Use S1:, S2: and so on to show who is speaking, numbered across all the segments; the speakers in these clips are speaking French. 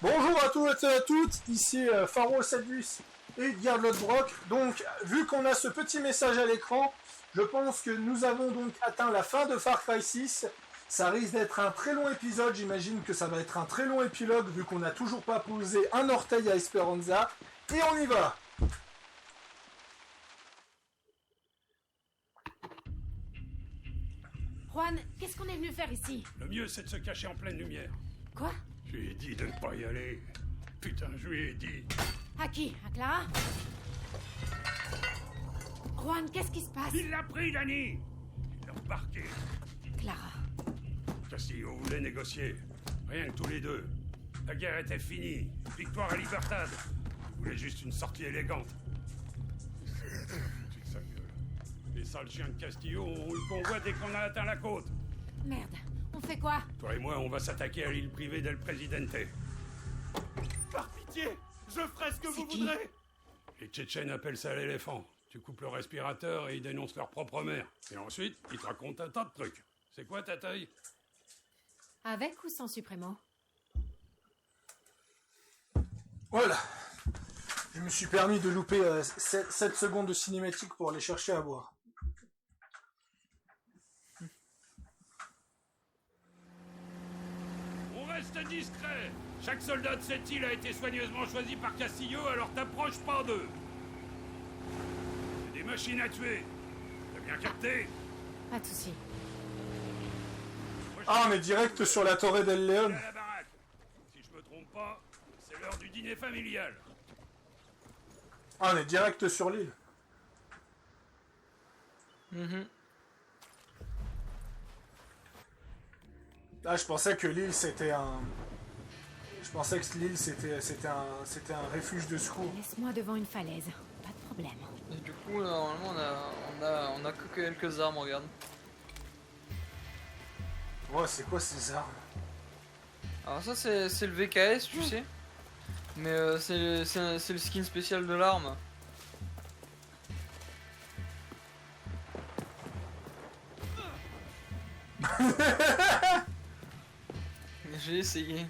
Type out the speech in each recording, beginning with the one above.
S1: Bonjour à tous et à toutes, ici Pharaoh Sadus et Garde Brock. Donc, vu qu'on a ce petit message à l'écran, je pense que nous avons donc atteint la fin de Far Cry 6. Ça risque d'être un très long épisode, j'imagine que ça va être un très long épilogue vu qu'on n'a toujours pas posé un orteil à Esperanza. Et on y va!
S2: Juan, qu'est-ce qu'on est venu faire ici?
S3: Le mieux, c'est de se cacher en pleine lumière.
S2: Quoi?
S3: Je lui ai dit de ne pas y aller. Putain, je lui ai dit.
S2: À qui? À Clara? Juan, qu'est-ce qui se passe?
S3: Il l'a pris, Danny! Il l'a embarqué.
S2: Clara.
S3: Castillo voulait négocier. Rien que tous les deux. La guerre était finie. Victoire à Libertad. Il voulait juste une sortie élégante. C'est sa gueule. Les sales chiens de Castillo ont eu le convoi dès qu'on a atteint la côte.
S2: Merde, on fait quoi?
S3: Toi et moi, on va s'attaquer à l'île privée d'El Presidente.
S4: Par pitié, je ferai ce que vous
S2: qui?
S4: voudrez.
S3: Les Tchétchènes appellent ça l'éléphant. Tu coupes le respirateur et ils dénoncent leur propre mère. Et ensuite, ils te racontent un tas de trucs. C'est quoi ta taille?
S2: Avec ou sans Supremo?
S1: Voilà. Je me suis permis de louper 7 secondes de cinématique pour aller chercher à boire.
S3: On reste discret. Chaque soldat de cette île a été soigneusement choisi par Castillo, alors t'approches pas d'eux. C'est des machines à tuer. T'as bien capté?
S2: Pas de soucis.
S3: Moi, je
S1: Ah, mais direct sur la Torre del
S3: suis
S1: León.
S3: à la baraque. Si je me trompe pas, c'est l'heure du dîner familial.
S1: Ah, on est direct sur l'île. Ah, je pensais que l'île c'était un... Je pensais que l'île c'était un refuge de secours.
S2: Laisse-moi devant une falaise. Pas de problème.
S5: Et du coup, là, normalement, on a que quelques armes, regarde.
S1: Ouais, c'est quoi ces armes?
S5: Alors ça, c'est le VKS, tu sais. Mais c'est le skin spécial de l'arme. J'ai essayé.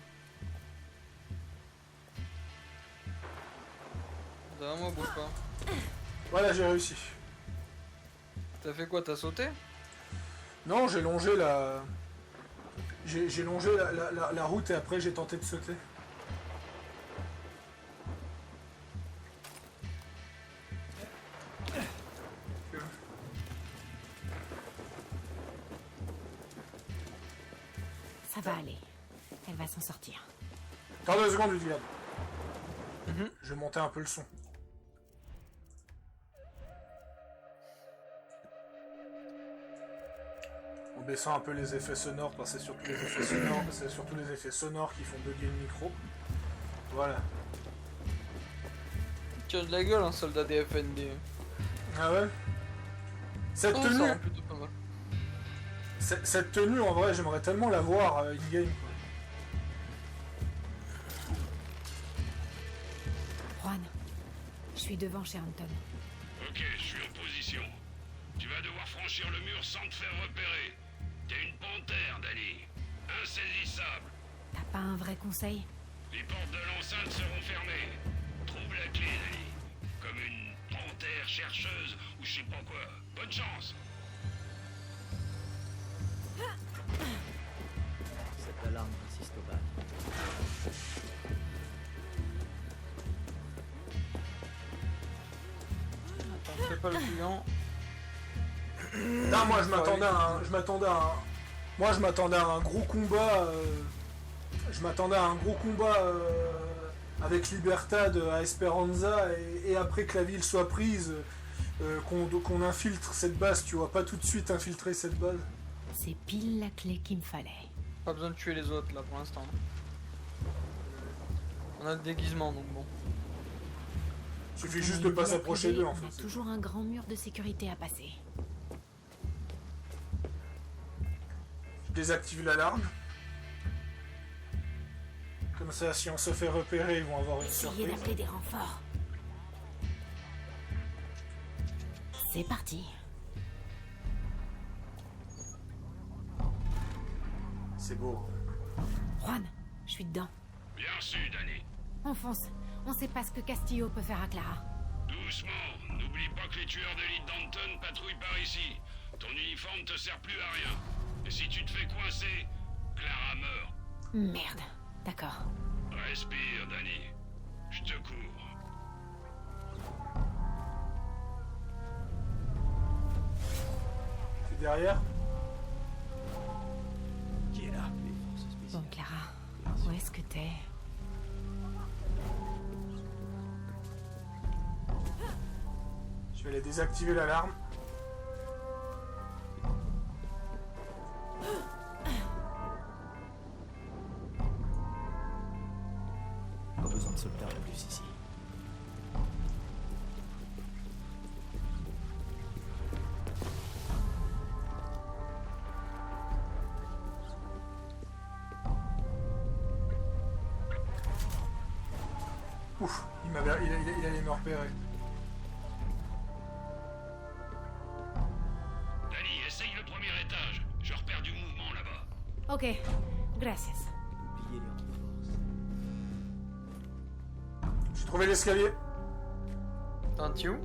S5: Derrière moi, bouge pas.
S1: Voilà, j'ai réussi.
S5: T'as fait quoi? T'as sauté?
S1: Non, j'ai longé la... J'ai longé la route et après j'ai tenté de sauter.
S2: Ça va aller. Elle va s'en sortir.
S1: Attends 2 secondes, Ludiane. Je vais monter un peu le son. En baissant un peu les effets sonores, parce que c'est surtout les effets sonores, c'est surtout les effets sonores qui font bugger le micro. Voilà.
S5: Tu as de la gueule, un soldat des FND.
S1: Ah ouais. Cette
S5: Oh, ça
S1: tenue,
S5: rend plutôt pas mal.
S1: cette tenue, en vrai, j'aimerais tellement la voir in-game.
S2: Juan, je suis devant chez Anton.
S3: Ok, je suis en position. Tu vas devoir franchir le mur sans te faire repérer. T'es une panthère, Danny. Insaisissable.
S2: T'as pas un vrai conseil?
S3: Les portes de l'enceinte seront fermées. Trouve la clé, Danny. Comme une panthère chercheuse ou je sais pas quoi. Bonne chance.
S6: Cette alarme persiste au bas.
S5: Attends, fais pas le client.
S1: Là, moi, je m'attendais à un gros combat. Je m'attendais à un gros combat avec Libertad à Esperanza et après que la ville soit prise, qu'on infiltre cette base. Tu vois, pas tout de suite infiltrer cette base.
S2: C'est pile la clé qu'il me fallait.
S5: Pas besoin de tuer les autres là pour l'instant. On a le déguisement donc bon.
S1: Suffit juste de pas s'approcher d'eux en
S2: On a
S1: fait.
S2: toujours un grand mur de sécurité à passer.
S1: Je désactive l'alarme. Comme ça, si on se fait repérer, ils vont avoir une
S2: Essayez
S1: surprise.
S2: d'appeler des renforts. C'est parti.
S1: C'est beau.
S2: Juan, je suis dedans.
S3: Bien reçu, Danny.
S2: On fonce. On sait pas ce que Castillo peut faire à Clara.
S3: Doucement, n'oublie pas que les tueurs d'élite d'Anton patrouillent par ici. Ton uniforme te sert plus à rien. Et si tu te fais coincer, Clara meurt.
S2: Merde. D'accord.
S3: Respire, Danny. Je te cours.
S1: C'est derrière.
S6: Qui est là? Les forces spéciales.
S2: Bon, Clara, où est-ce que t'es?
S1: Je vais aller désactiver l'alarme.
S6: Pas besoin de soldats en plus ici.
S1: Ouf, il allait me repérer.
S3: Danny, essaye le premier étage. Je repère du mouvement là-bas.
S2: Ok. Gracias.
S6: Oubliez les renforts.
S1: J'ai trouvé l'escalier.
S5: T'en es où?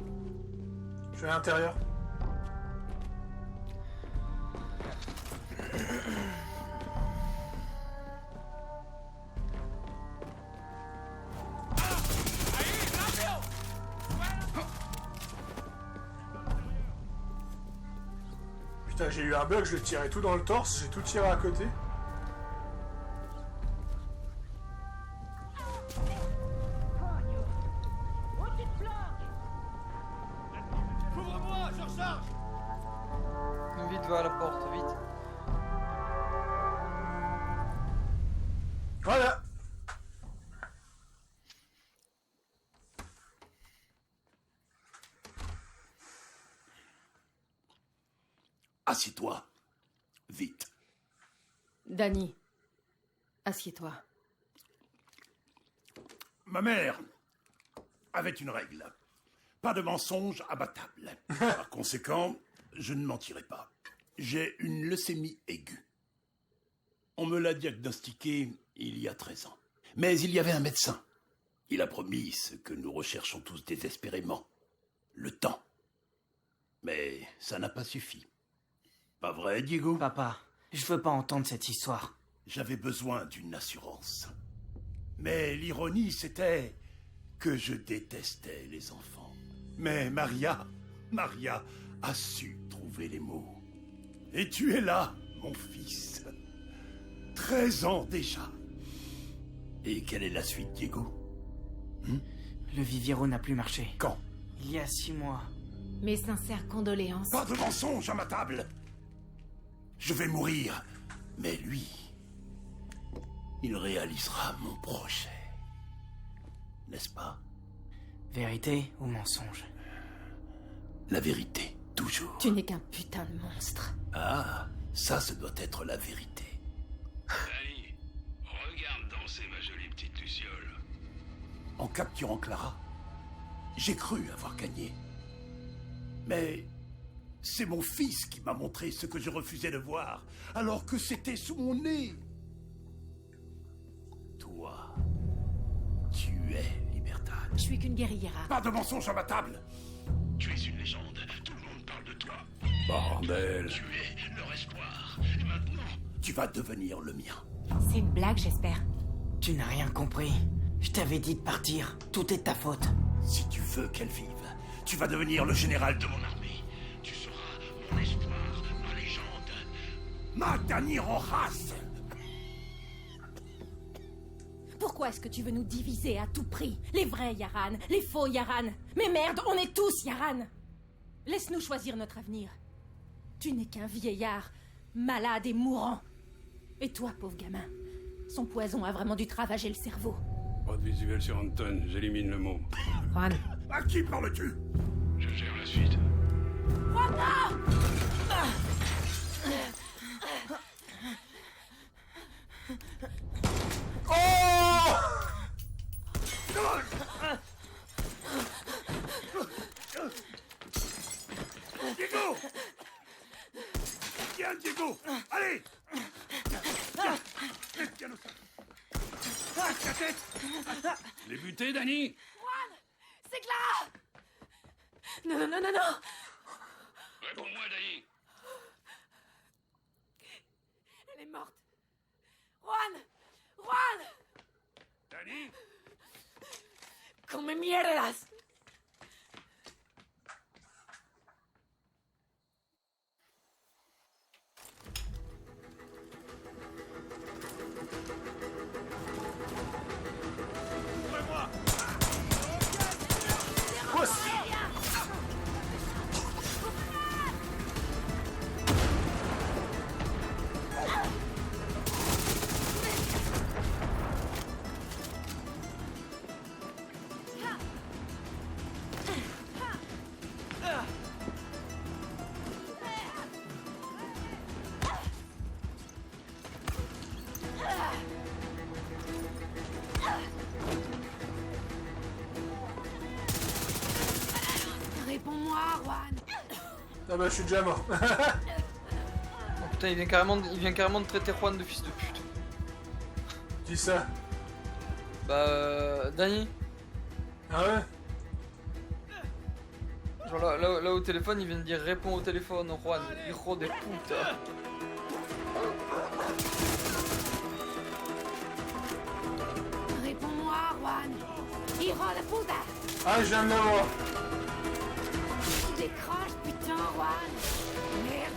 S1: Je suis à l'intérieur. Putain, j'ai eu un bug, je le tirais tout dans le torse, j'ai tout tiré à côté.
S4: Couvre-moi, je recharge.
S5: Vite, va à la porte, vite.
S1: Voilà.
S7: Assieds-toi. Vite.
S2: Danny, assieds-toi.
S7: Ma mère avait une règle. Pas de mensonge abattable. Par conséquent, je ne mentirai pas. J'ai une leucémie aiguë. On me l'a diagnostiquée il y a 13 ans. Mais il y avait un médecin. Il a promis ce que nous recherchons tous désespérément. Le temps. Mais ça n'a pas suffi. Pas vrai, Diego?
S8: Papa, je veux pas entendre cette histoire.
S7: J'avais besoin d'une assurance. Mais l'ironie, c'était que je détestais les enfants. Mais Maria a su trouver les mots. Et tu es là, mon fils. 13 ans déjà. Et quelle est la suite, Diego?
S8: Le Viviero n'a plus marché.
S7: Quand?
S8: Il y a 6 mois.
S2: Mes sincères condoléances.
S7: Pas de mensonge à ma table. Je vais mourir. Mais lui, il réalisera mon projet. N'est-ce pas?
S8: Vérité ou mensonge?
S7: La vérité, toujours.
S2: Tu n'es qu'un putain de monstre.
S7: Ah, ça, ce doit être la vérité.
S3: Danny, regarde danser ma jolie petite Luciole.
S7: En capturant Clara, j'ai cru avoir gagné. Mais c'est mon fils qui m'a montré ce que je refusais de voir, alors que c'était sous mon nez. Toi, tu es Libertad.
S2: Je suis qu'une guerriera.
S7: Pas de mensonge à ma table.
S3: Tu es une légende, tout le monde parle de toi.
S7: Bordel.
S3: Tu es leur espoir. Et maintenant,
S7: Tu vas devenir le mien.
S2: C'est une blague, j'espère.
S8: Tu n'as rien compris. Je t'avais dit de partir. Tout est de ta faute.
S7: Si tu veux qu'elle vive, tu vas devenir le général de mon armée.
S3: tu seras mon espoir, ma légende.
S7: Matani Rojas.
S2: Pourquoi est-ce que tu veux nous diviser à tout prix? Les vrais Yaran, les faux Yaran. Mais merde, on est tous Yaran. Laisse-nous choisir notre avenir. Tu n'es qu'un vieillard, malade et mourant. Et toi, pauvre gamin, son poison a vraiment dû te ravager le cerveau.
S3: Pas de visuel sur Anton, j'élimine le mot.
S2: Juan,
S7: À qui parles-tu?
S3: Je gère la suite.
S7: Diego! Viens, Diego! Allez! Tiens! Tiens, le sac. Ta tête!
S3: Je l'ai buté, Danny?
S2: C'est Clara! Non, non, non, non, non!
S3: Réponds-moi, Danny.
S2: Elle est morte! Juan! Juan!
S3: Danny?
S2: ¡Come mierdas!
S1: Pousse.
S2: Réponds-moi, Juan!
S1: Ah bah je suis déjà mort.
S5: Oh putain, il vient carrément de traiter Juan de fils de pute.
S1: Dis ça.
S5: Bah, Danny,
S1: Ah ouais?
S5: genre là au téléphone, il vient de dire réponds au téléphone, Juan, hijo de puta.
S2: Réponds-moi, Juan! Hijo de puta!
S1: Ah, je viens de l'avoir.
S2: Décroche, putain, Juan! Merde!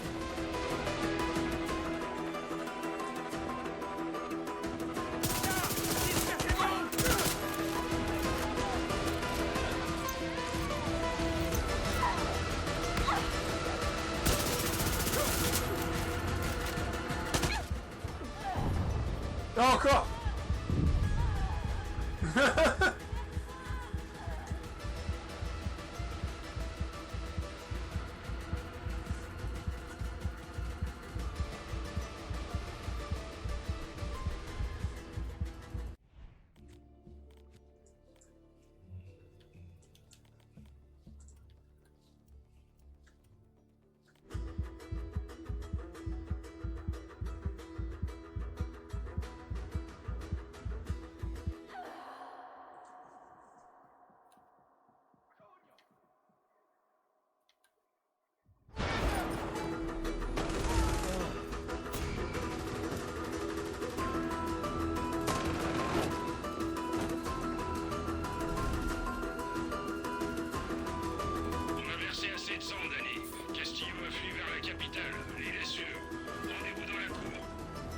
S1: Ah, encore.
S3: On a versé assez de sang, Danny. Castillo a fui vers la capitale. L'île est sûre. Rendez-vous dans la cour.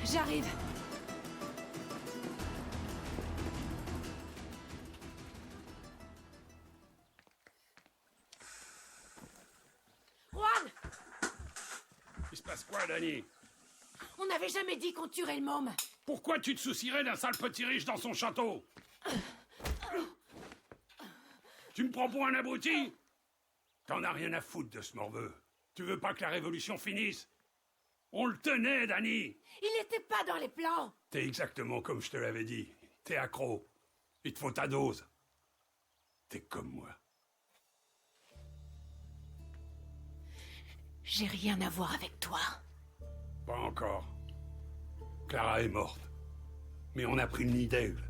S2: J'arrive! Juan!
S3: Il se passe quoi, Danny?
S2: On n'avait jamais dit qu'on tuerait le môme!
S3: Pourquoi tu te soucierais d'un sale petit riche dans son château? Tu me prends pour un abruti? T'en as rien à foutre de ce morveux. Tu veux pas que la révolution finisse? On le tenait, Danny.
S2: Il n'était pas dans les plans!
S3: T'es exactement comme je te l'avais dit. T'es accro. Il te faut ta dose. T'es comme moi.
S2: J'ai rien à voir avec toi.
S3: Pas encore. Clara est morte. Mais on a pris le nid d'aigle.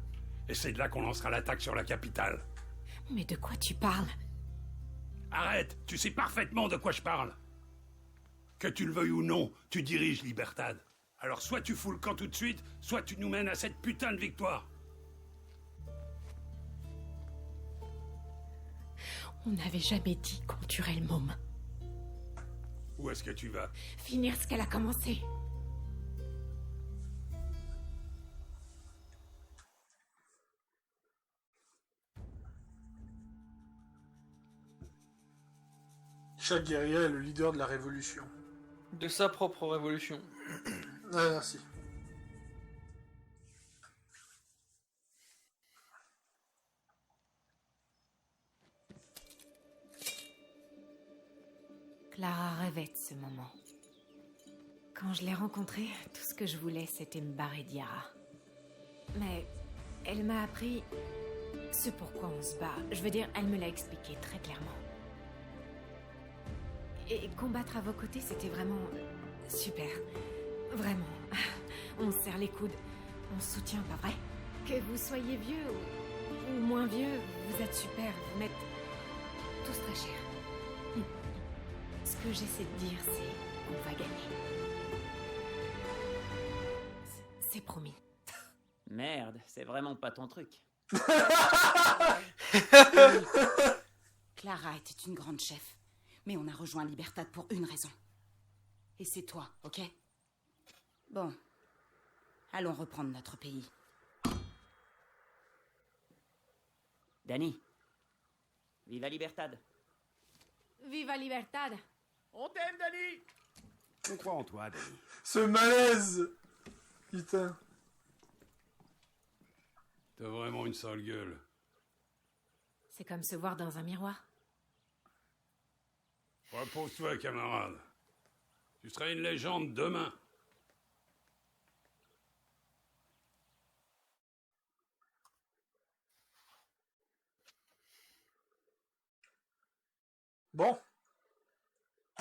S3: Et c'est de là qu'on lancera l'attaque sur la capitale.
S2: Mais de quoi tu parles?
S3: Arrête, tu sais parfaitement de quoi je parle. Que tu le veuilles ou non, tu diriges Libertad. Alors soit tu fous le camp tout de suite, soit tu nous mènes à cette putain de victoire.
S2: On n'avait jamais dit qu'on tuerait le môme.
S3: Où est-ce que tu vas?
S2: Finir ce qu'elle a commencé.
S1: Chaque guerrier est le leader de la révolution.
S5: De sa propre révolution.
S1: Ah, merci.
S2: Clara rêvait de ce moment. Quand je l'ai rencontrée, tout ce que je voulais, c'était me barrer d'Yara. Mais elle m'a appris ce pourquoi on se bat. Je veux dire, elle me l'a expliqué très clairement. Et combattre à vos côtés, c'était vraiment super. Vraiment. On se serre les coudes. On se soutient, pas vrai?
S9: Que vous soyez vieux ou moins vieux, vous êtes super, vous m'êtes tous très chers. Ce que j'essaie de dire, c'est qu'on va gagner. C'est promis.
S8: Merde, c'est vraiment pas ton truc.
S10: Clara était une grande chef, mais on a rejoint Libertad pour une raison. Et c'est toi, ok? Bon, allons reprendre notre pays.
S8: Dani, viva Libertad.
S2: Viva Libertad!
S4: On t'aime, Dani.
S6: On croit en toi, Dani.
S1: Ce malaise. Putain.
S3: T'as vraiment une sale gueule.
S9: C'est comme se voir dans un miroir.
S3: Repose-toi, camarade. Tu seras une légende demain.
S1: Bon.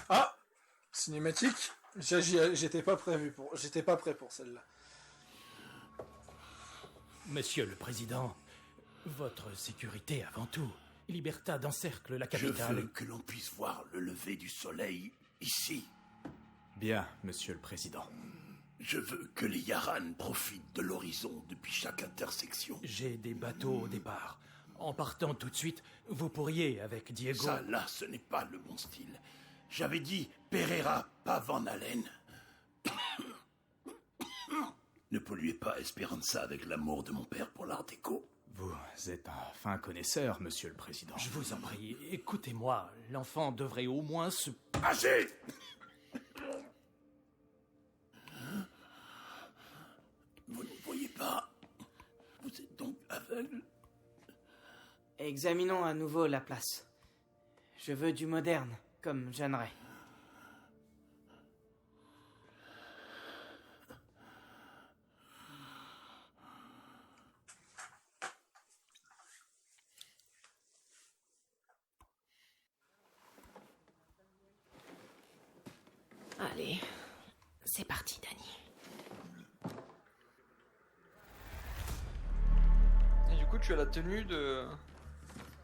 S1: Ah, cinématique. J'étais pas prêt pour celle-là.
S6: Monsieur le Président, votre sécurité avant tout. Libertad encercle la
S7: Je
S6: capitale.
S7: veux que l'on puisse voir le lever du soleil ici.
S6: Bien, Monsieur le Président.
S7: Je veux que les Yaran profitent de l'horizon depuis chaque intersection.
S6: J'ai des bateaux au départ. En partant tout de suite, vous pourriez, avec Diego...
S7: Ça, là, ce n'est pas le bon style. J'avais dit Pereira, pas Van Allen. Ne polluez pas Esperanza avec l'amour de mon père pour l'art déco.
S6: Vous êtes un fin connaisseur, Monsieur le Président. Je vous en prie, écoutez-moi. L'enfant devrait au moins se...
S7: Assez! Vous ne voyez pas? Vous êtes donc aveugle?
S8: Examinons à nouveau la place. Je veux du moderne, comme Jeanneret.
S9: Allez, c'est parti, Dani.
S5: Et du coup, tu as la tenue de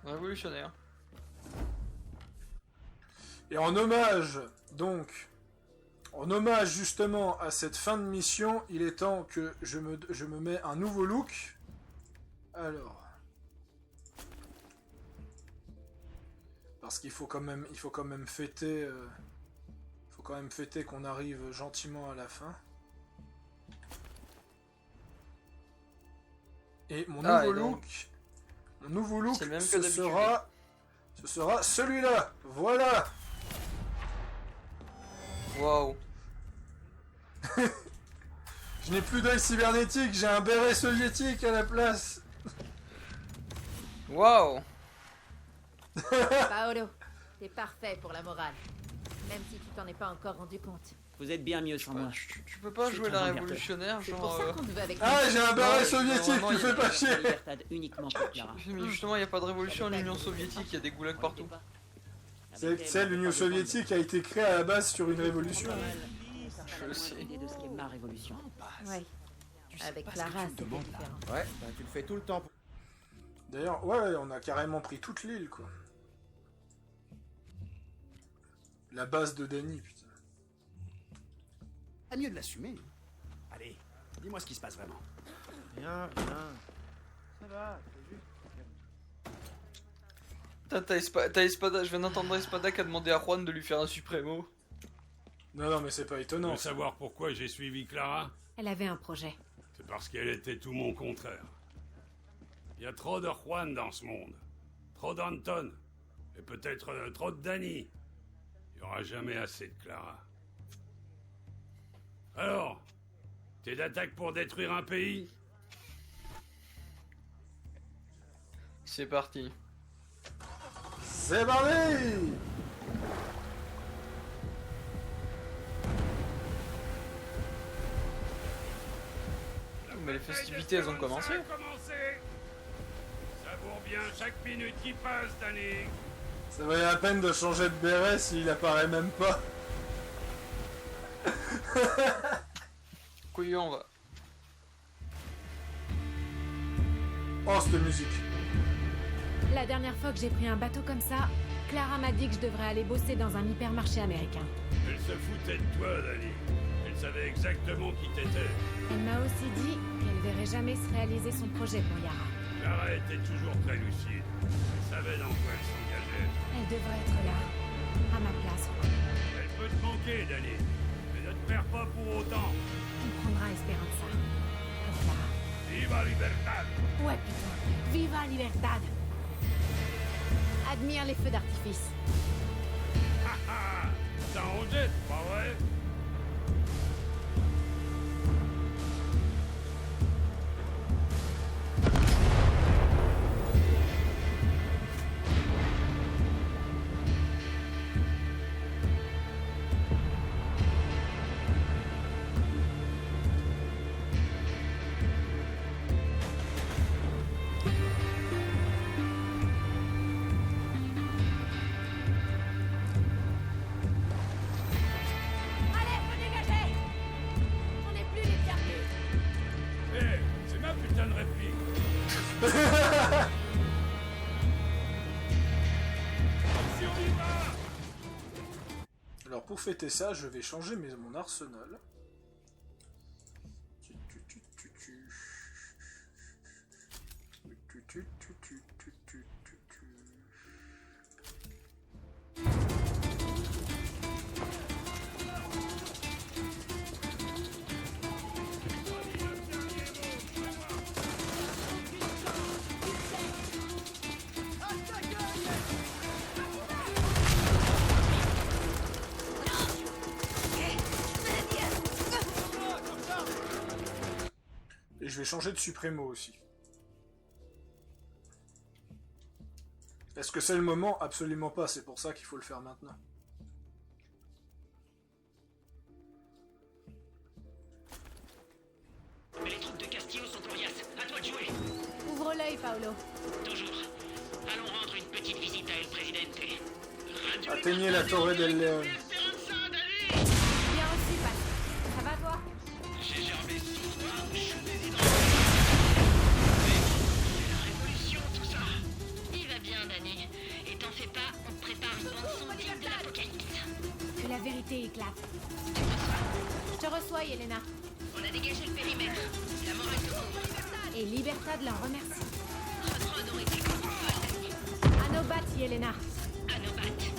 S5: révolutionnaire.
S1: Et en hommage, donc, en hommage justement à cette fin de mission, il est temps que je me mets un nouveau look. Alors, parce qu'il faut quand même fêter, qu'on arrive gentiment à la fin. Et mon nouveau look,
S5: c'est le même que
S1: ce
S5: d'habitude.
S1: sera celui-là. Voilà.
S5: Waouh.
S1: Je n'ai plus d'œil cybernétique, j'ai un béret soviétique à la place.
S5: Waouh.
S2: Paolo, t'es parfait pour la morale. Même si tu t'en es pas encore rendu compte.
S8: Vous êtes bien mieux sans moi.
S5: Tu peux pas
S8: Je suis
S5: jouer
S8: un
S5: la
S8: bon garde.
S5: révolutionnaire,
S2: C'est
S5: genre...
S2: pour ça qu'on te veut avec
S1: Ah,
S2: nous.
S1: j'ai un béret
S5: Ouais,
S1: soviétique,
S5: normalement,
S1: tu
S5: il y
S1: fais
S5: a-
S1: pas chier.
S8: Libertad uniquement pour Clara.
S5: Mais justement, il n'y a pas de révolution en Union soviétique, il y a des goulags partout.
S1: C'est l'Union soviétique a été créée à la base sur une révolution.
S8: Je sais. Idée de ce qu'est ma révolution.
S2: Ouais. Avec
S6: pas ce que
S2: Clara,
S6: tu me
S2: c'était
S6: demandes,
S2: différent.
S6: Ouais, bah tu le fais tout le temps.
S1: D'ailleurs, ouais, on a carrément pris toute l'île, quoi. La base de Dany, putain.
S6: À mieux de l'assumer. Allez, dis-moi ce qui se passe vraiment.
S4: Rien. Ça va, c'est juste.
S5: Putain, t'as Espada, je viens d'entendre Espada qui a demandé à Juan de lui faire un Supremo.
S1: Non, mais c'est pas
S3: Tu
S1: étonnant.
S3: veux
S1: ça.
S3: savoir pourquoi j'ai suivi Clara?
S9: Elle avait un projet.
S3: C'est parce qu'elle était tout mon contraire. Il y a trop de Juan dans ce monde. Trop d'Anton. Et peut-être trop de Dany. Il n'y aura jamais assez de Clara. Alors, t'es d'attaque pour détruire un pays?
S5: C'est parti.
S1: C'est parti.
S5: Mais les festivités, elles ont commencé.
S3: Savoure bien chaque minute qui passe, Dany.
S1: Ça valait la peine de changer de béret s'il apparaît même pas.
S5: Couillon, on va.
S1: Oh, cette musique.
S9: La dernière fois que j'ai pris un bateau comme ça, Clara m'a dit que je devrais aller bosser dans un hypermarché américain.
S3: Elle se foutait de toi, Dani. Elle savait exactement qui t'étais.
S9: Elle m'a aussi dit qu'elle verrait jamais se réaliser son projet pour Yara.
S3: Clara était toujours très lucide. Elle savait dans quoi elle s'engageait.
S9: Elle devrait être là, à ma place.
S3: Elle peut te manquer, Dani. Mais ne te perds pas pour autant.
S9: On prendra Esperanza. Pour Clara.
S3: Viva Libertad!
S9: Ouais, putain. Viva Libertad! Admire les feux d'artifice.
S3: T'as osé, pas vrai?
S2: Allez, faut dégager! On n'est plus les bienvenus.
S3: Hé, c'est ma putain de réplique. Si on y va!
S1: Alors pour fêter ça, je vais changer mon arsenal. Et je vais changer de Supremo aussi. Est-ce que c'est le moment? Absolument pas, c'est pour ça qu'il faut le faire maintenant.
S11: Mais les troupes de Castillo sont coriaces. À toi de jouer.
S9: Ouvre l'œil, Paolo.
S11: Toujours. Allons rendre une petite visite à El Presidente.
S1: Atteignez la Torre del León.
S9: Bien reçu, Pat. Ça va, toi?
S11: J'ai germé 6 fois, je suis déshydré. C'est la révolution, tout ça.
S12: Il va bien, Dani. Et t'en fais pas, on te prépare une bande-son digne de l'apocalypse.
S9: Que la vérité éclate. Je te reçois, Yelena.
S12: On a dégagé le périmètre. La mort est au cours.
S9: Et Libertad l'en remercie.
S12: Rodron aurait été comme folle, Dani.
S9: À nos battes, Yelena.
S12: À nos battes.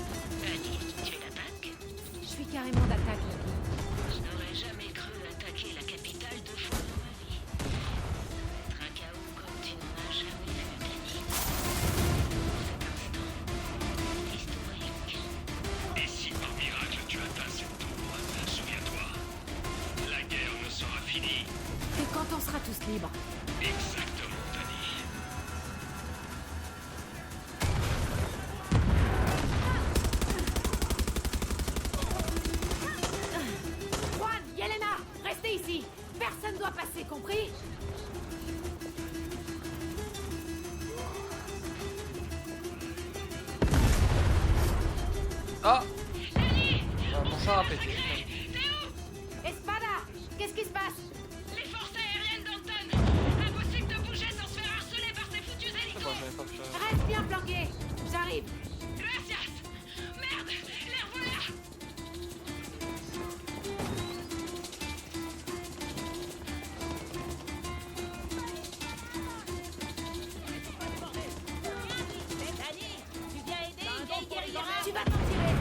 S12: Dani, tu es d'attaque?
S9: Je suis carrément d'attaque.
S12: Je n'aurais jamais cru attaquer la capitale 2 fois dans ma vie. Être un chaos comme tu n'en as jamais vu, Dani. Cet instant, historique.
S11: Et si par miracle tu atteins cette tour, souviens-toi, la guerre ne sera finie.
S9: Et quand on sera tous libres.
S11: Exactement, Dani.
S9: Juan, Yelena, restez ici. Personne doit passer, compris?
S5: Ah, mon char a pété.
S9: Espada, qu'est-ce qui se passe?
S12: Les forces aériennes d'Anton. Impossible de bouger sans se faire harceler par ces foutus hélicos.
S5: Bon, j'avais pas pu...
S9: Reste bien planqué. J'arrive.
S12: Gracias. Merde, les revoilà.
S9: Tu vas t'en tirer.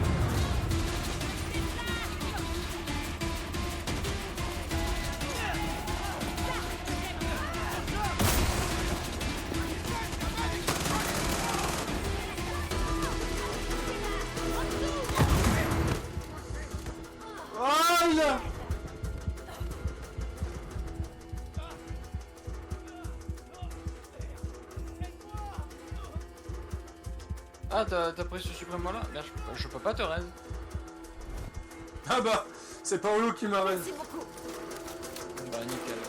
S1: Aïe!
S5: Ah, t'as pris ce suprême là? Merde, je peux pas te raise.
S1: Ah bah, c'est Paolo qui m'a raise.
S5: Bah, nickel.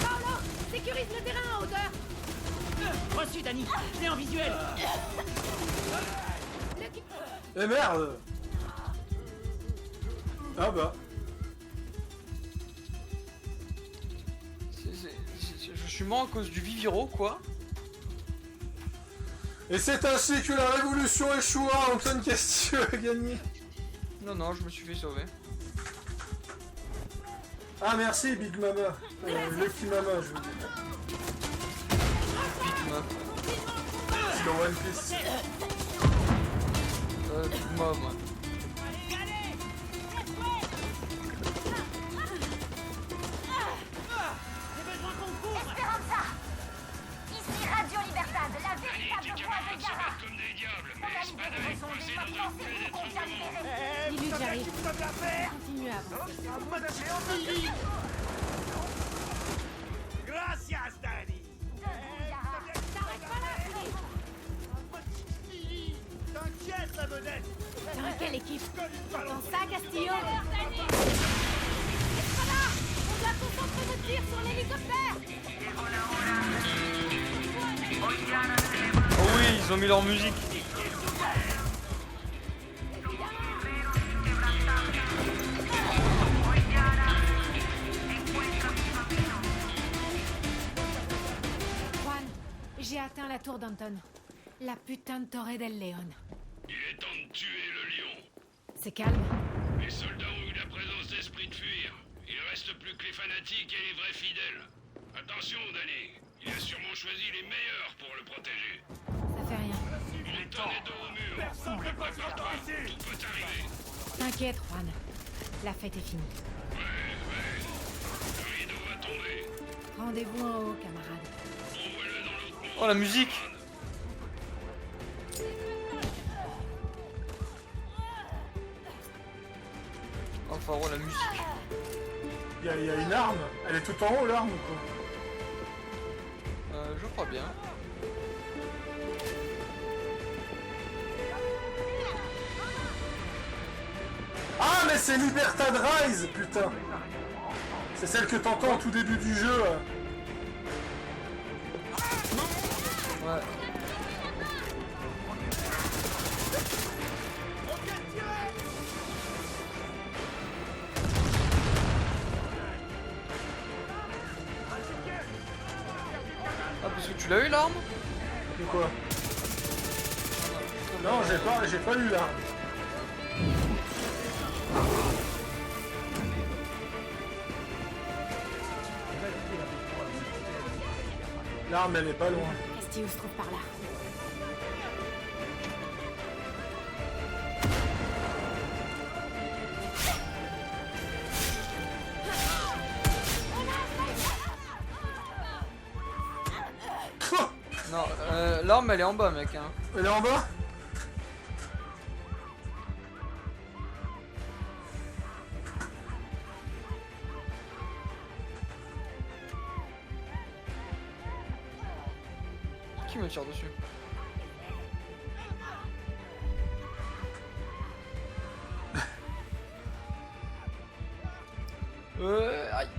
S9: Paolo, sécurise le terrain en hauteur.
S13: dessus, Dani. Je l'ai en visuel.
S1: Eh merde. Ah bah.
S5: Je suis mort à cause du Viviro, quoi.
S1: Et c'est ainsi que la révolution échoua. Antoine Castillo a gagné.
S5: Non, je me suis fait sauver.
S1: Ah merci Big Mama. Lucky Mama, je veux dire.
S5: Big Mama.
S1: C'est dans One Piece.
S5: Big Mama.
S14: Esperanza! Ici Radio Libertad, la véritable voix de Yara!
S11: Comme des diables,
S14: On a libéré vos zombies, maintenant c'est vous qu'on vient libérer!
S2: Lily, j'arrive. Continue à avancer.
S4: Gracias, Dani.
S14: Debout, Yara!
S13: T'arrêtes pas là, Lily.
S4: T'inquiète, la vedette.
S2: Dans quelle équipe?
S13: Dans ça, Castillo.
S2: Espada! On doit concentrer notre tir sur l'hélicoptère!
S5: Oh oui, ils ont mis leur musique.
S9: Juan, j'ai atteint la tour d'Anton. La putain de Torre del Leon.
S11: Il est temps de tuer le lion.
S9: C'est calme.
S11: Les soldats ont eu la présence d'esprit de fuir. Il reste plus que les fanatiques et les vrais fidèles. Attention, Danny. Il a sûrement choisi les meilleurs pour le protéger.
S9: Ça fait rien.
S11: Anton est dos au mur.
S4: Personne ne peut pas
S11: Prépare-toi,
S4: ici.
S11: tout peut arriver.
S9: T'inquiète, Juan. La fête est finie.
S11: Le rideau va tomber.
S9: Rendez-vous en haut, camarade.
S11: Envoie-le dans l'autre monde.
S5: Oh, la musique. Enfin, oh, la musique.
S1: Il y a une arme. Elle est tout en haut l'arme ou quoi?
S5: Je crois bien.
S1: Ah mais c'est Libertad Rise, putain. C'est celle que t'entends au tout début du jeu.
S5: Ouais. Ah, parce que tu l'as eu l'arme?
S1: De quoi? Non, j'ai pas eu l'arme. L'arme elle est pas loin.
S9: Castillo se trouve par là.
S5: Non, l'arme elle est en bas, mec. Hein.
S1: Elle est en bas?
S5: Qui me tire dessus? Aïe.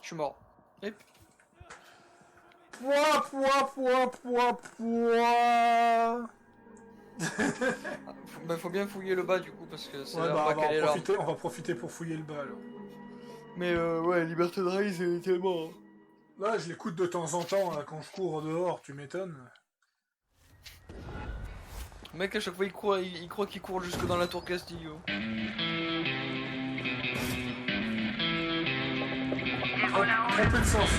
S5: Je suis mort. Hop.
S1: Pouah.
S5: Bah, faut bien fouiller le bas du coup parce que c'est
S1: Ouais,
S5: là
S1: bah,
S5: qu'elle est là.
S1: on va profiter pour fouiller le bas alors.
S5: Mais ouais, Libertad Rise c'est tellement.
S1: Là, je l'écoute de temps en temps là, quand je cours dehors, tu m'étonnes.
S5: Le mec à chaque fois il croit qu'il court jusque dans la tour Castillo.
S1: Trompé de sens.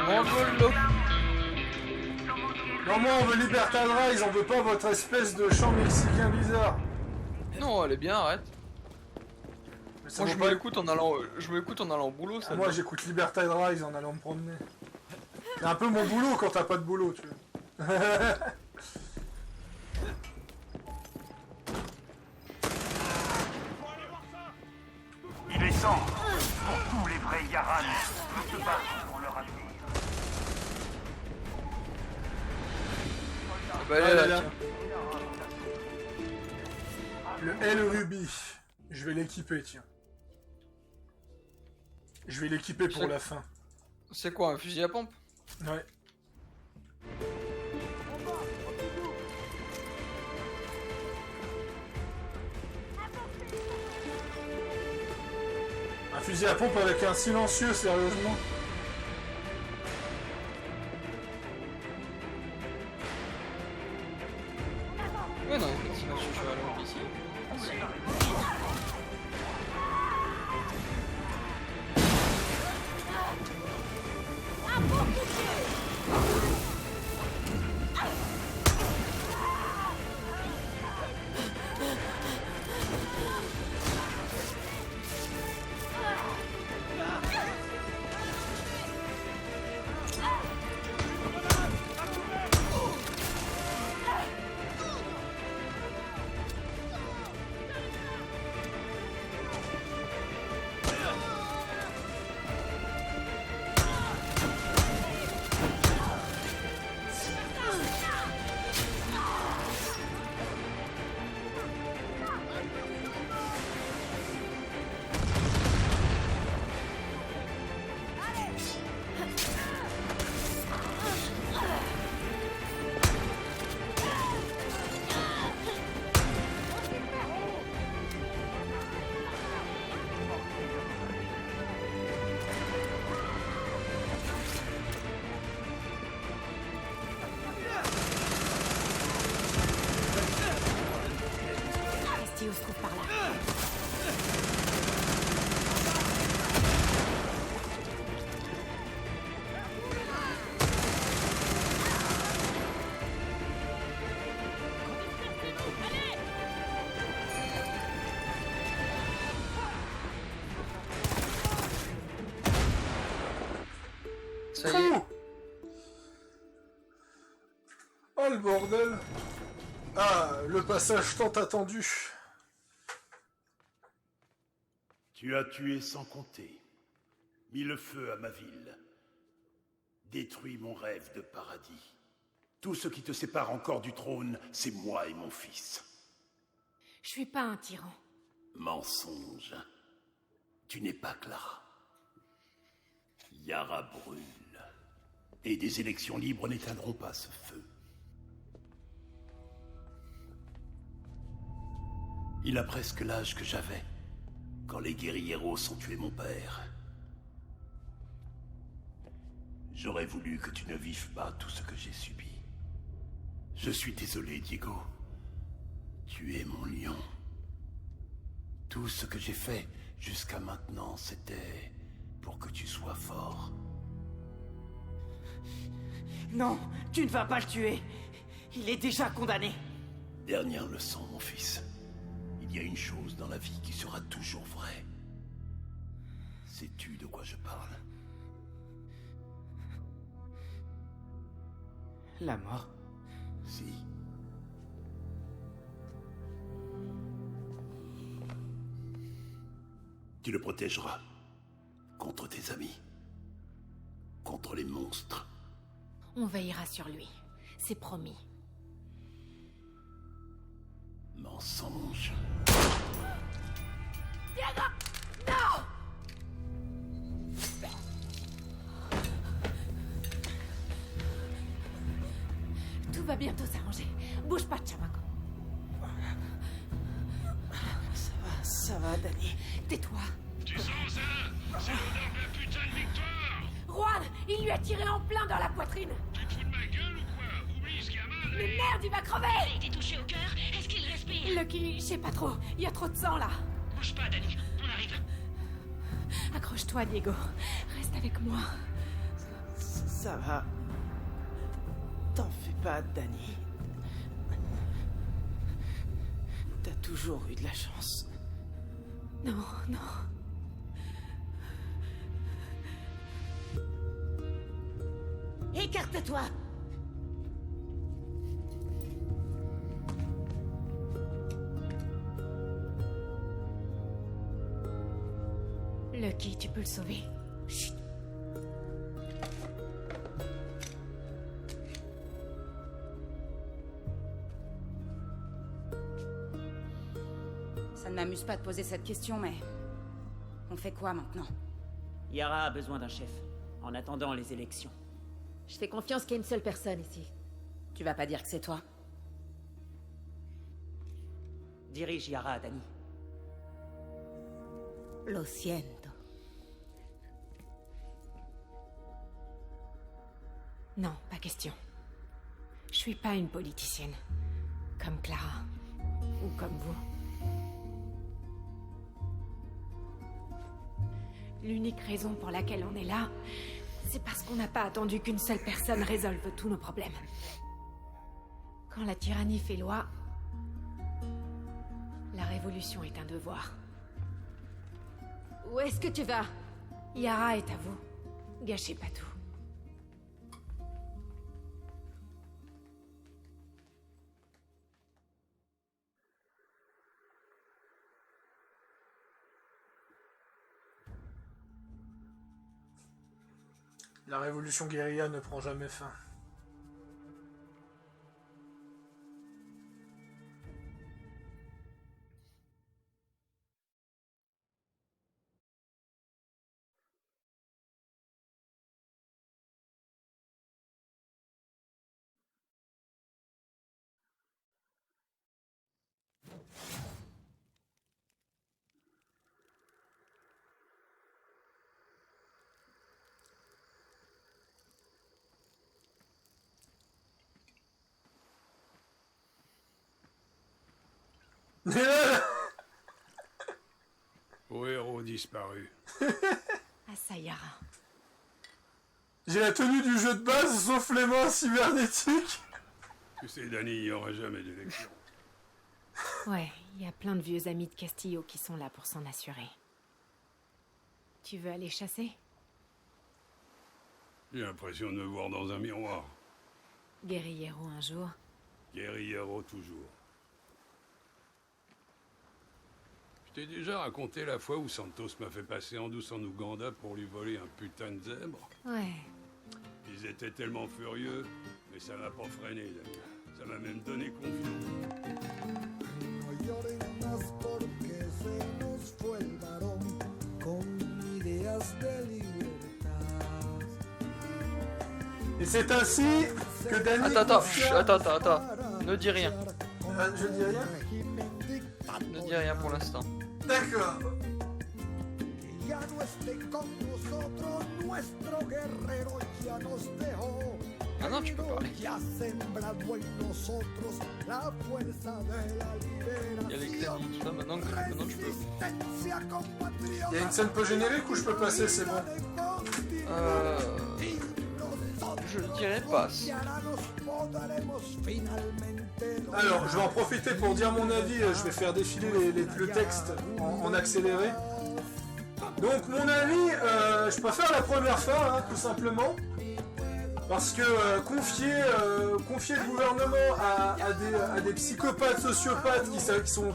S5: Mongolo.
S1: Non, moi on veut Libertad Rise, on veut pas votre espèce de chant mexicain bizarre.
S5: Non, elle est bien, arrête.
S1: Ça
S5: Moi
S1: vaut
S5: je
S1: pas-
S5: me l'écoute en allant au boulot. Ça
S1: Moi j'écoute Libertad Rise en allant me promener. C'est un peu mon boulot quand t'as pas de boulot, tu vois.
S15: Il est temps pour tous les vrais Yaran de se battre pour leur avenir.
S5: Bah elle est là, tiens.
S1: Le L Ruby. Je vais l'équiper, tiens. Je vais l'équiper pour la fin.
S5: C'est quoi, un fusil à pompe?
S1: Ouais. Un fusil à pompe avec un silencieux, sérieusement.
S5: Ouais, non, effectivement, je suis à l'ombre ici.
S9: Castillo se trouve par là.
S5: Ça y est.
S1: Oh le bordel. Ah, le passage tant attendu.
S7: Tu as tué sans compter, mis le feu à ma ville, détruit mon rêve de paradis. Tout ce qui te sépare encore du trône, c'est moi et mon fils.
S9: Je suis pas un tyran.
S7: Mensonge. Tu n'es pas Clara. Yara brûle. Et des élections libres n'éteindront pas ce feu. Il a presque l'âge que j'avais quand les guérilleros ont tué mon père. J'aurais voulu que tu ne vives pas tout ce que j'ai subi. Je suis désolé, Diego. Tu es mon lion. Tout ce que j'ai fait jusqu'à maintenant, c'était pour que tu sois fort.
S8: Non, tu ne vas pas le tuer. Il est déjà condamné.
S7: Dernière leçon, mon fils. Il y a une chose dans la vie qui sera toujours vraie. Sais-tu de quoi je parle?
S8: La mort?
S7: Si. Tu le protégeras. Contre tes amis. Contre les monstres.
S9: On veillera sur lui. C'est promis.
S7: Mensonge.
S9: Diego! Non! Tout va bientôt s'arranger. Bouge pas, Chamaco.
S8: Ça va, Danny.
S9: Tais-toi.
S11: Tu sens ça? C'est l'odeur de la putain de victoire!
S9: Juan, il lui a tiré en plein dans la poitrine.
S11: Tu te fous de ma gueule ou quoi? Oublie ce qui a mal.
S9: Mais merde, il va crever!
S12: Il a été touché au cœur. Est-ce qu'il respire?
S9: Lucky, je sais pas trop. Il y a trop de sang là.
S12: Bouge pas, Danny. On arrive.
S9: Accroche-toi, Diego. Reste avec moi.
S8: Ça va. T'en fais pas, Danny. T'as toujours eu de la chance.
S9: Non, non.
S10: Écarte-toi!
S9: Lucky, tu peux le sauver. Chut.
S10: Ça ne m'amuse pas de poser cette question, mais... On fait quoi maintenant?
S8: Yara a besoin d'un chef, en attendant les élections.
S16: Je fais confiance qu'il y a une seule personne ici.
S10: Tu vas pas dire que c'est toi?
S8: Dirige Yara, Dani.
S10: Lo siento.
S9: Non, pas question. Je suis pas une politicienne. Comme Clara. Ou comme vous. L'unique raison pour laquelle on est là, c'est parce qu'on n'a pas attendu qu'une seule personne résolve tous nos problèmes. Quand la tyrannie fait loi, la révolution est un devoir.
S2: Où est-ce que tu vas?
S9: Yara est à vous. Gâchez pas tout.
S1: La révolution guérilla ne prend jamais fin.
S3: Au héros disparu.
S9: Ah ça, Yara.
S1: J'ai la tenue du jeu de base, sauf les mains cybernétiques.
S3: Tu sais, Dani, il n'y aura jamais d'élection.
S9: Ouais, il y a plein de vieux amis de Castillo qui sont là pour s'en assurer. Tu veux aller chasser?
S3: J'ai l'impression de me voir dans un miroir.
S9: Guerrillero un jour.
S3: Guerrillero toujours. Je t'ai déjà raconté la fois où Santos m'a fait passer en douce en Ouganda pour lui voler un putain de zèbre.
S9: Ouais.
S3: Ils étaient tellement furieux, mais ça m'a pas freiné, Dani. Ça m'a même donné confiance.
S1: Et c'est ainsi que Dani...
S5: Attends. Ne dis rien.
S1: Je dis rien?
S5: Ne dis rien pour l'instant.
S1: D'accord.
S5: Ah non, tu peux parler. Il y a les clés de ça, maintenant tu peux.
S1: Il y a une scène post-générique où je peux passer, c'est bon.
S5: Je dirais passe.
S1: Alors, je vais en profiter pour dire mon avis. Je vais faire défiler le texte en accéléré. Donc, mon avis, je préfère la première fin, hein, tout simplement. Parce que confier le gouvernement à des psychopathes, sociopathes qui sont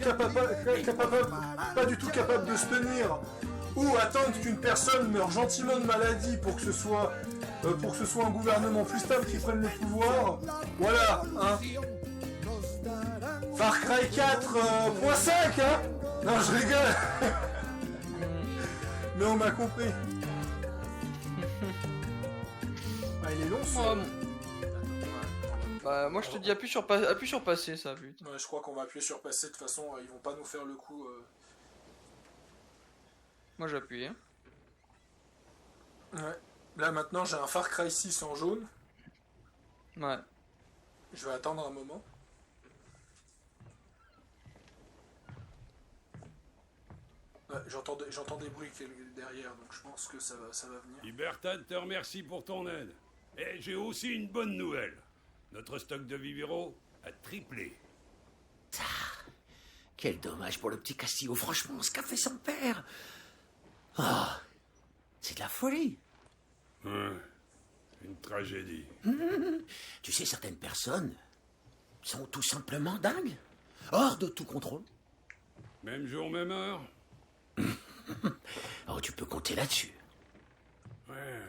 S1: pas du tout capables de se tenir, ou attendre qu'une personne meure gentiment de maladie pour que ce soit un gouvernement plus stable qui prenne le pouvoir, voilà, hein. Far Cry 4.5, hein. Non, je rigole. Mais on m'a compris. Ah, il est long, ça.
S5: Bah, moi je te dis appuie sur passer, ça, putain.
S1: Ouais, je crois qu'on va appuyer sur passer, de toute façon, ils vont pas nous faire le coup.
S5: Moi j'ai appuyé.
S1: Ouais. Là maintenant j'ai un Far Cry 6 en jaune.
S5: Ouais.
S1: Je vais attendre un moment. Ouais, j'entends des bruits derrière, donc je pense que ça va venir.
S3: Libertad te remercie pour ton aide. Et j'ai aussi une bonne nouvelle. Notre stock de Viviro a triplé.
S17: Quel dommage pour le petit Castillo, franchement, ce qu'a fait son père. Oh, c'est de la folie.
S3: Ouais, une tragédie.
S17: Tu sais, certaines personnes sont tout simplement dingues, hors de tout contrôle.
S3: Même jour, même heure.
S17: Oh, tu peux compter là-dessus.
S3: Ouais.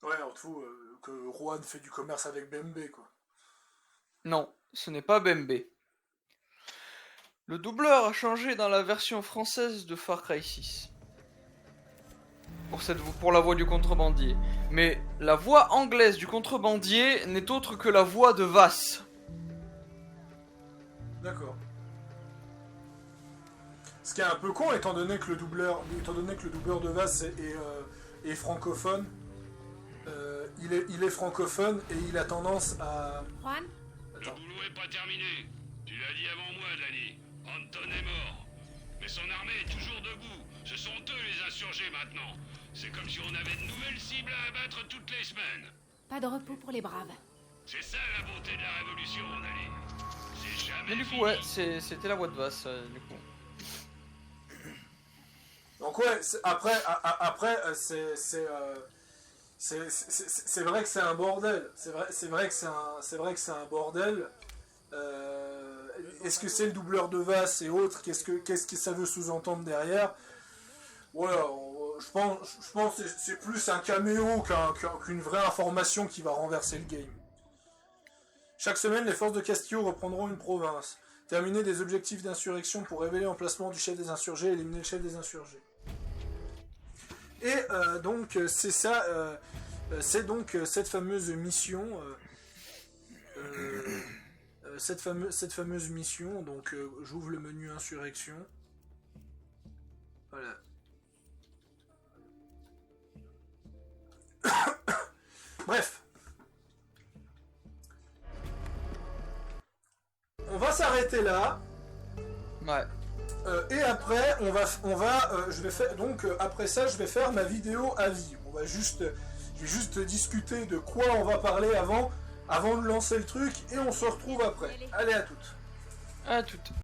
S1: Ouais, en tout, que Juan fait du commerce avec Bembe, quoi.
S5: Non, ce n'est pas Bembe. Le doubleur a changé dans la version française de Far Cry 6. Pour la voix du contrebandier. Mais la voix anglaise du contrebandier n'est autre que la voix de Vass.
S1: D'accord. Ce qui est un peu con, étant donné que le doubleur de Vass est francophone. Il est francophone et il a tendance à...
S9: Juan?
S11: Le boulot est pas terminé. Tu l'as dit avant moi, Dani. Anton est mort. Mais son armée est toujours debout. Ce sont eux les insurgés maintenant. C'est comme si on avait de nouvelles cibles à abattre toutes les semaines.
S2: Pas de repos pour les braves.
S11: C'est ça la beauté de la révolution, Dani. C'est jamais
S5: Mais du coup,
S11: fini.
S5: ouais, c'était la voix de Vass, du coup.
S1: Donc ouais, après, c'est vrai que c'est un bordel. C'est vrai que c'est un bordel. Est-ce que c'est le doubleur de Vass et autres? Qu'est-ce que ça veut sous-entendre derrière? Voilà, je pense que c'est plus un caméo qu'une vraie information qui va renverser le game. Chaque semaine, les forces de Castillo reprendront une province. Terminer des objectifs d'insurrection pour révéler l'emplacement du chef des insurgés et éliminer le chef des insurgés. Et donc, c'est ça, c'est donc cette fameuse mission, cette fameuse mission, donc j'ouvre le menu insurrection. Voilà. Bref. On va s'arrêter là.
S5: Ouais.
S1: Et après, je vais faire donc après ça, je vais faire ma vidéo avis. Je vais juste discuter de quoi on va parler avant de lancer le truc et on se retrouve après. Allez, à toutes.
S5: À toutes.